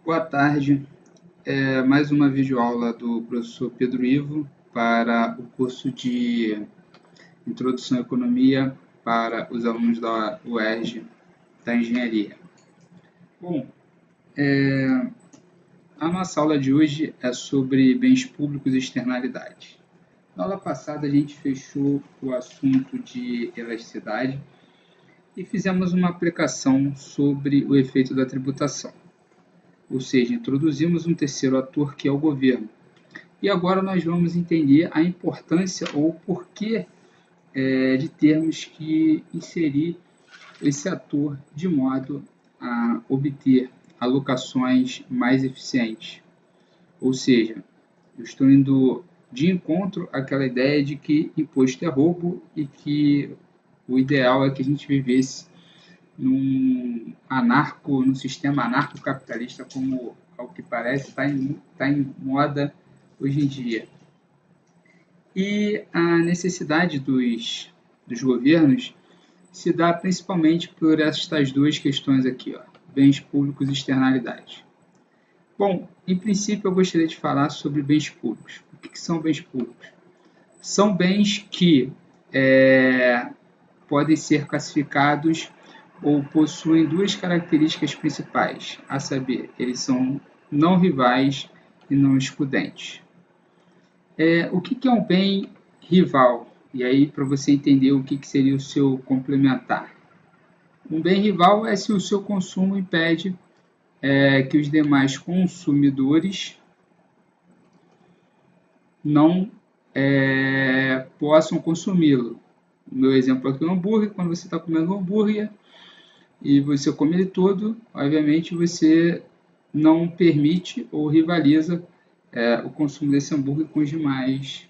Boa tarde. Mais uma videoaula do professor Pedro Ivo para o curso de Introdução à Economia para os alunos da UERJ da Engenharia. Bom, a nossa aula de hoje é sobre bens públicos e externalidades. Na aula passada a gente fechou o assunto de elasticidade e fizemos uma aplicação sobre o efeito da tributação. Ou seja, introduzimos um terceiro ator que é o governo. E agora nós vamos entender a importância ou o porquê de termos que inserir esse ator de modo a obter alocações mais eficientes. Ou seja, eu estou indo de encontro àquela ideia de que imposto é roubo e que o ideal é que a gente vivesse num sistema anarcocapitalista, como ao que parece está em moda hoje em dia. E a necessidade dos governos se dá principalmente por estas duas questões aqui, bens públicos e externalidades. Bom, em princípio eu gostaria de falar sobre bens públicos. O que são bens públicos? São bens que podem ser classificados ou possuem duas características principais, a saber, eles são não rivais e não excludentes. O que é um bem rival? E aí, para você entender o que seria o seu complementar. Um bem rival é se o seu consumo impede que os demais consumidores não possam consumi-lo. O meu exemplo aqui é o hambúrguer. Quando você está comendo um hambúrguer e você come ele todo, obviamente você não permite ou rivaliza o consumo desse hambúrguer com os demais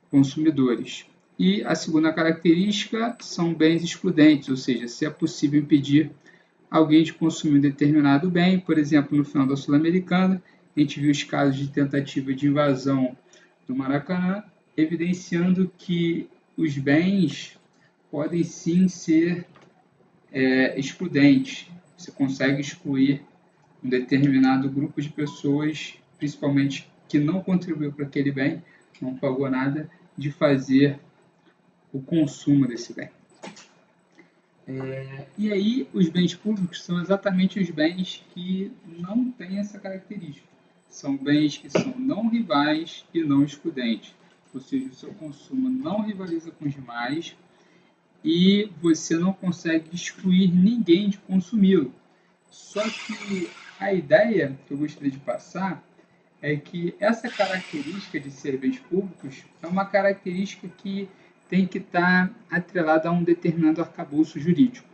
consumidores. E a segunda característica são bens excludentes, ou seja, se é possível impedir alguém de consumir um determinado bem. Por exemplo, no final da Sul-Americana, a gente viu os casos de tentativa de invasão do Maracanã, evidenciando que os bens podem sim ser excludentes. Você consegue excluir um determinado grupo de pessoas, principalmente que não contribuiu para aquele bem, não pagou nada, de fazer o consumo desse bem. E aí, os bens públicos são exatamente os bens que não têm essa característica. São bens que são não rivais e não excludentes. Ou seja, o seu consumo não rivaliza com os demais e você não consegue excluir ninguém de consumi-lo. Só que a ideia que eu gostaria de passar é que essa característica de ser bens públicos é uma característica que tem que estar atrelada a um determinado arcabouço jurídico.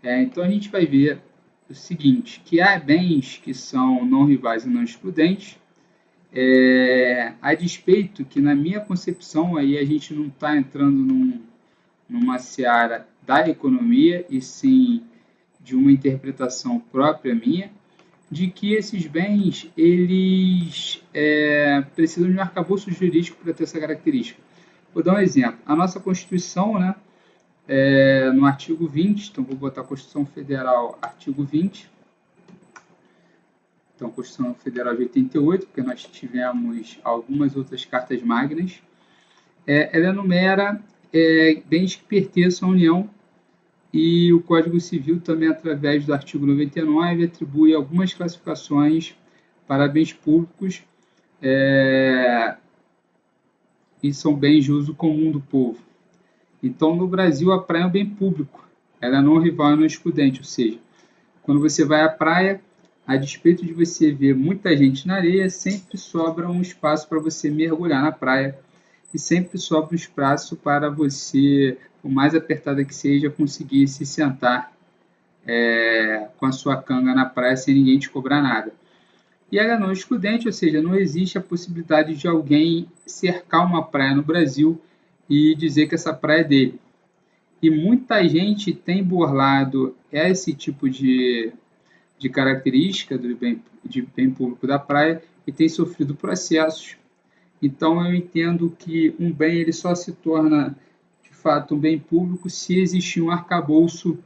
Então a gente vai ver o seguinte, que há bens que são não rivais e não excludentes, a despeito que na minha concepção aí a gente não está entrando numa seara da economia e sim de uma interpretação própria minha, de que esses bens eles precisam de um arcabouço jurídico para ter essa característica. Vou dar um exemplo. A nossa Constituição, no artigo 20, então vou botar a Constituição Federal, artigo 20. Então, a Constituição Federal de 88, porque nós tivemos algumas outras cartas magnas. Ela enumera bens que pertençam à União, e o Código Civil também, através do artigo 99, atribui algumas classificações para bens públicos e são bens de uso comum do povo. Então, no Brasil, a praia é um bem público, ela é não rival e não excludente, ou seja, quando você vai à praia, a despeito de você ver muita gente na areia, sempre sobra um espaço para você mergulhar na praia e sempre sobra um espaço para você, por mais apertada que seja, conseguir se sentar com a sua canga na praia sem ninguém te cobrar nada. E ela é não excludente, ou seja, não existe a possibilidade de alguém cercar uma praia no Brasil e dizer que essa praia é dele. E muita gente tem burlado esse tipo de característica de bem público da praia e tem sofrido processos. Então eu entendo que um bem ele só se torna de fato um bem público se existir um arcabouço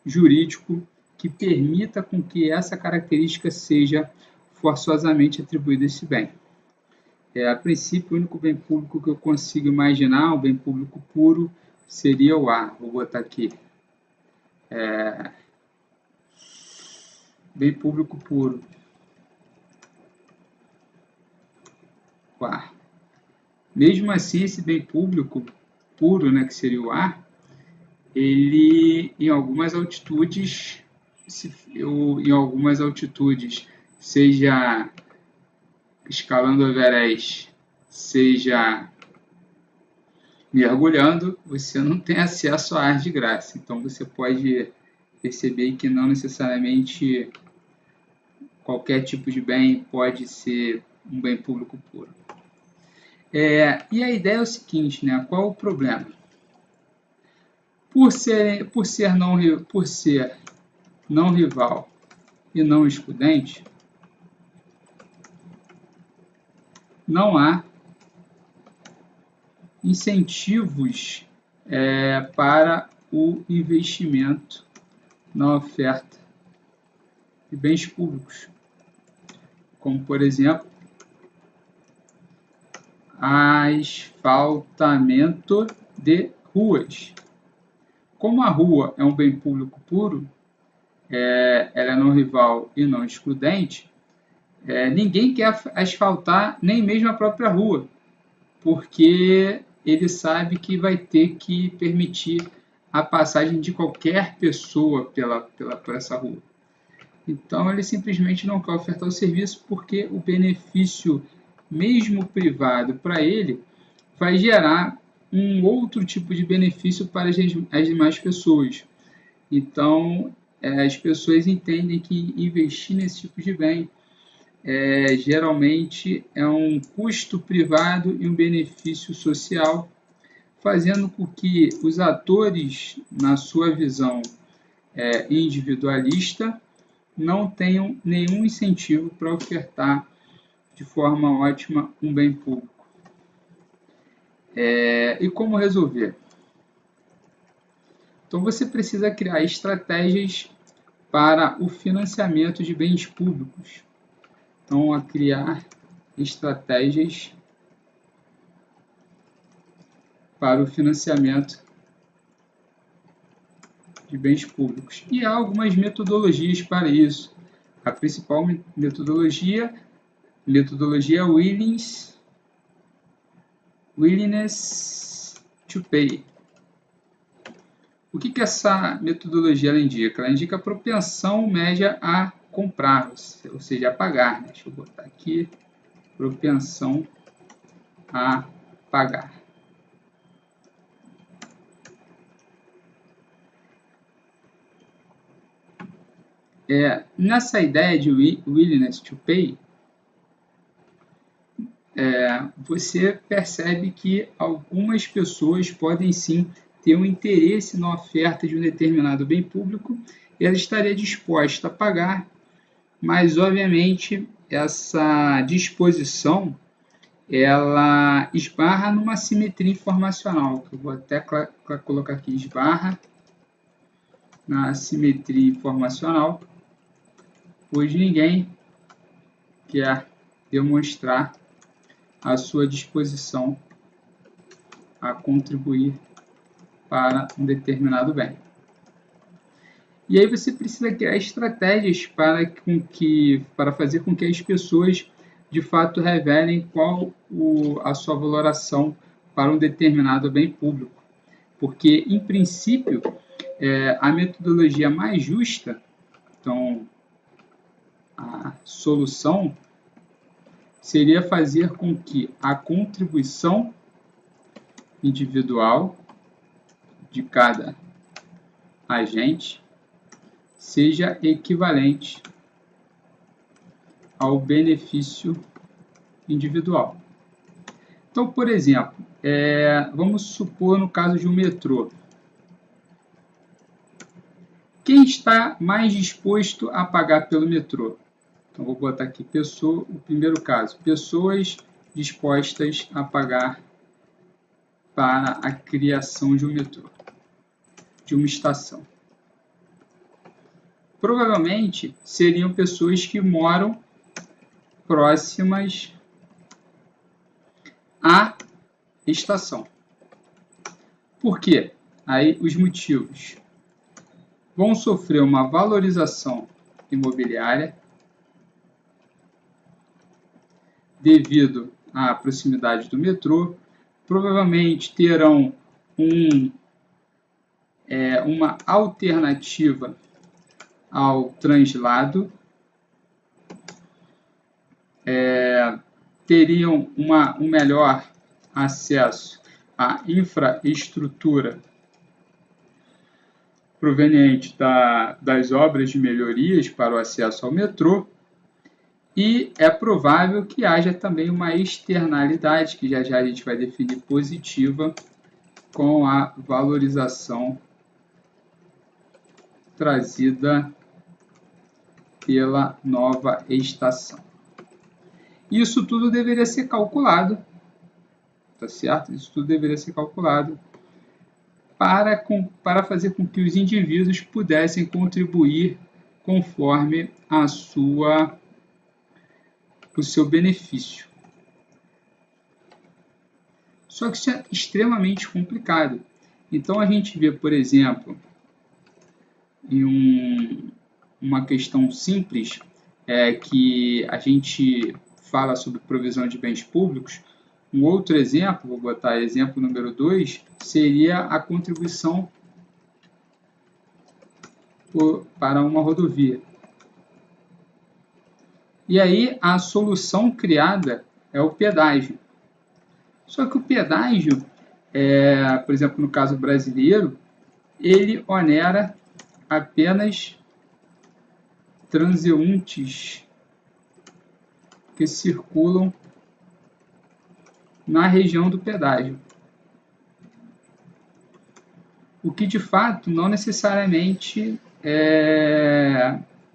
jurídico que permita com que essa característica seja forçosamente atribuída a esse bem. A princípio, o único bem público que eu consigo imaginar, um bem público puro, seria o ar. Vou botar aqui. Bem público puro. O ar. Mesmo assim, esse bem público puro, né, que seria o ar, ele, em algumas altitudes, seja escalando o Everest, seja mergulhando, você não tem acesso a ar de graça. Então você pode perceber que não necessariamente qualquer tipo de bem pode ser um bem público puro. E a ideia é o seguinte, né? Qual o problema? Por ser não rival e não excludente, não há incentivos para o investimento na oferta de bens públicos, como, por exemplo, asfaltamento de ruas. Como a rua é um bem público puro, ela é não rival e não excludente, ninguém quer asfaltar nem mesmo a própria rua, porque ele sabe que vai ter que permitir a passagem de qualquer pessoa por essa rua. Então, ele simplesmente não quer ofertar o serviço porque o benefício, mesmo privado, para ele, vai gerar um outro tipo de benefício para as demais pessoas. Então, as pessoas entendem que investir nesse tipo de bem geralmente é um custo privado e um benefício social, fazendo com que os atores, na sua visão individualista, não tenham nenhum incentivo para ofertar de forma ótima um bem público. E como resolver? Então você precisa criar estratégias para o financiamento de bens públicos. Então, a criar estratégias para o financiamento de bens públicos. E há algumas metodologias para isso. A principal metodologia Willingness to Pay. O que essa metodologia ela indica? Ela indica a propensão média a comprar, ou seja, a pagar. Deixa eu botar aqui, propensão a pagar. Nessa ideia de willingness to pay, você percebe que algumas pessoas podem sim ter um interesse na oferta de um determinado bem público e ela estaria disposta a pagar, mas obviamente essa disposição ela esbarra numa simetria informacional, que eu vou até colocar aqui, esbarra na simetria informacional, pois ninguém quer demonstrar a sua disposição a contribuir para um determinado bem. E aí você precisa criar estratégias para fazer com que as pessoas de fato revelem qual a sua valoração para um determinado bem público. Porque, em princípio, a metodologia mais justa, então a solução seria fazer com que a contribuição individual de cada agente seja equivalente ao benefício individual. Então, por exemplo, vamos supor no caso de um metrô. Quem está mais disposto a pagar pelo metrô? Então, vou botar aqui o primeiro caso, pessoas dispostas a pagar para a criação de um metrô, de uma estação. provavelmente seriam pessoas que moram próximas à estação. Por quê? Aí os motivos. Vão sofrer uma valorização imobiliária devido à proximidade do metrô, provavelmente terão uma alternativa ao translado, teriam um melhor acesso à infraestrutura proveniente das obras de melhorias para o acesso ao metrô, e é provável que haja também uma externalidade, que já já a gente vai definir positiva, com a valorização trazida pela nova estação. Isso tudo deveria ser calculado, tá certo? Isso tudo deveria ser calculado para fazer com que os indivíduos pudessem contribuir conforme o seu benefício. Só que isso é extremamente complicado. Então a gente vê, por exemplo, em uma questão simples, que a gente fala sobre provisão de bens públicos. Um outro exemplo, vou botar exemplo número 2, seria a contribuição para uma rodovia. E aí a solução criada é o pedágio. Só que o pedágio, por exemplo, no caso brasileiro, ele onera apenas transeuntes que circulam na região do pedágio. O que de fato não necessariamente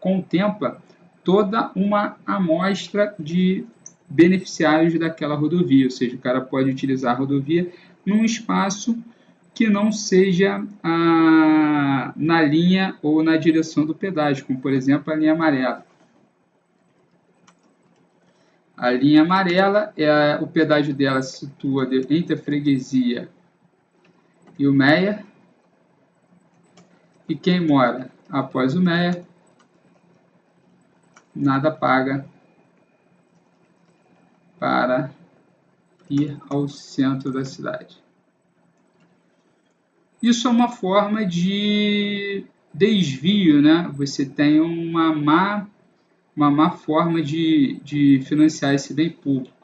contempla toda uma amostra de beneficiários daquela rodovia, ou seja, o cara pode utilizar a rodovia num espaço que não seja na linha ou na direção do pedágio, como por exemplo a linha amarela. A linha amarela, o pedágio dela se situa entre a freguesia e o Meia, e quem mora após o Meia nada paga para ir ao centro da cidade. Isso é uma forma de desvio, né? Você tem uma má forma de financiar esse bem público.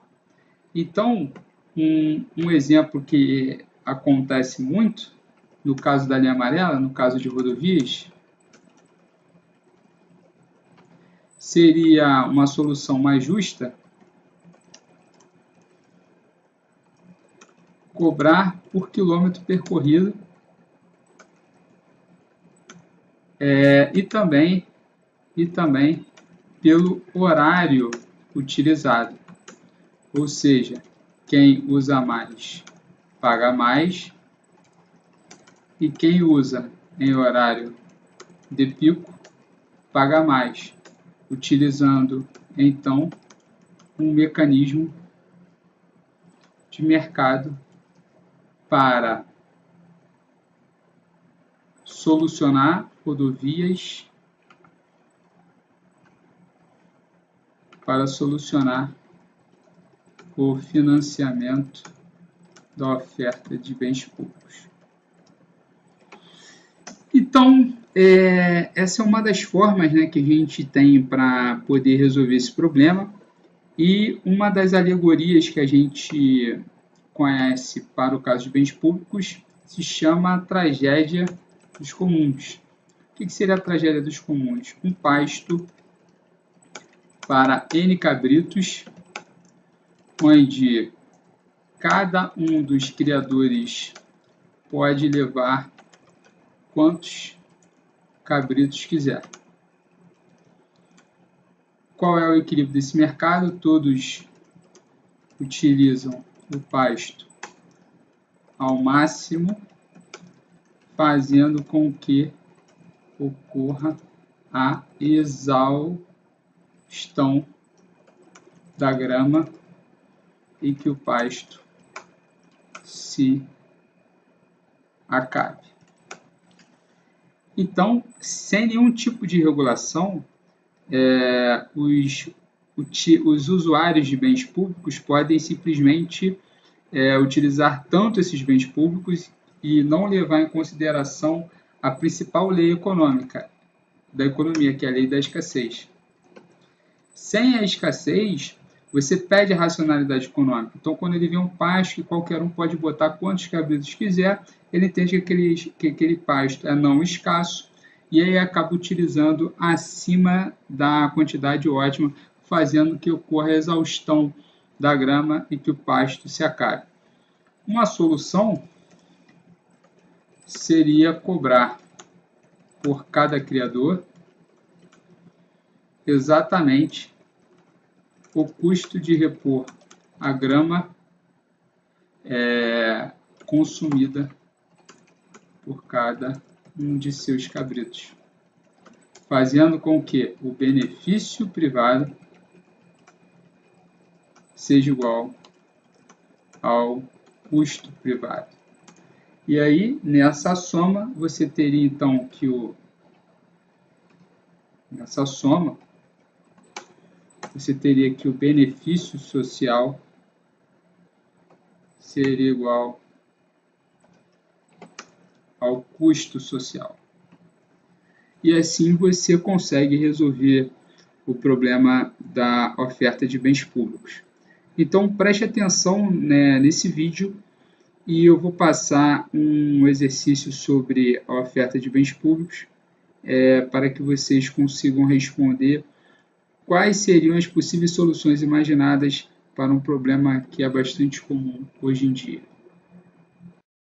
Então, um exemplo que acontece muito, no caso da linha amarela, no caso de rodovias, seria uma solução mais justa cobrar por quilômetro percorrido e também pelo horário utilizado. Ou seja, quem usa mais paga mais e quem usa em horário de pico paga mais, utilizando então um mecanismo de mercado para solucionar rodovias, para solucionar o financiamento da oferta de bens públicos. Então, essa é uma das formas, né, que a gente tem para poder resolver esse problema, e uma das alegorias que a gente conhece para o caso de bens públicos se chama tragédia dos comuns. O que seria a tragédia dos comuns? Um pasto para N cabritos, onde cada um dos criadores pode levar quantos cabritos quiser. Qual é o equilíbrio desse mercado? Todos utilizam o pasto ao máximo, fazendo com que ocorra a exaustão da grama e que o pasto se acabe. Então, sem nenhum tipo de regulação, os usuários de bens públicos podem simplesmente utilizar tanto esses bens públicos e não levar em consideração a principal lei econômica da economia, que é a lei da escassez. Sem a escassez, você perde a racionalidade econômica. Então, quando ele vê um pasto que qualquer um pode botar quantos cabritos quiser, ele entende que aquele pasto é não escasso e aí acaba utilizando acima da quantidade ótima, fazendo que ocorra a exaustão da grama e que o pasto se acabe. Uma solução seria cobrar por cada criador exatamente o custo de repor a grama consumida por cada um de seus cabritos, fazendo com que o benefício privado seja igual ao custo privado. E aí, nessa soma, você teria então que o benefício social seria igual ao custo social. E assim você consegue resolver o problema da oferta de bens públicos. Então preste atenção, né, nesse vídeo e eu vou passar um exercício sobre a oferta de bens públicos para que vocês consigam responder quais seriam as possíveis soluções imaginadas para um problema que é bastante comum hoje em dia.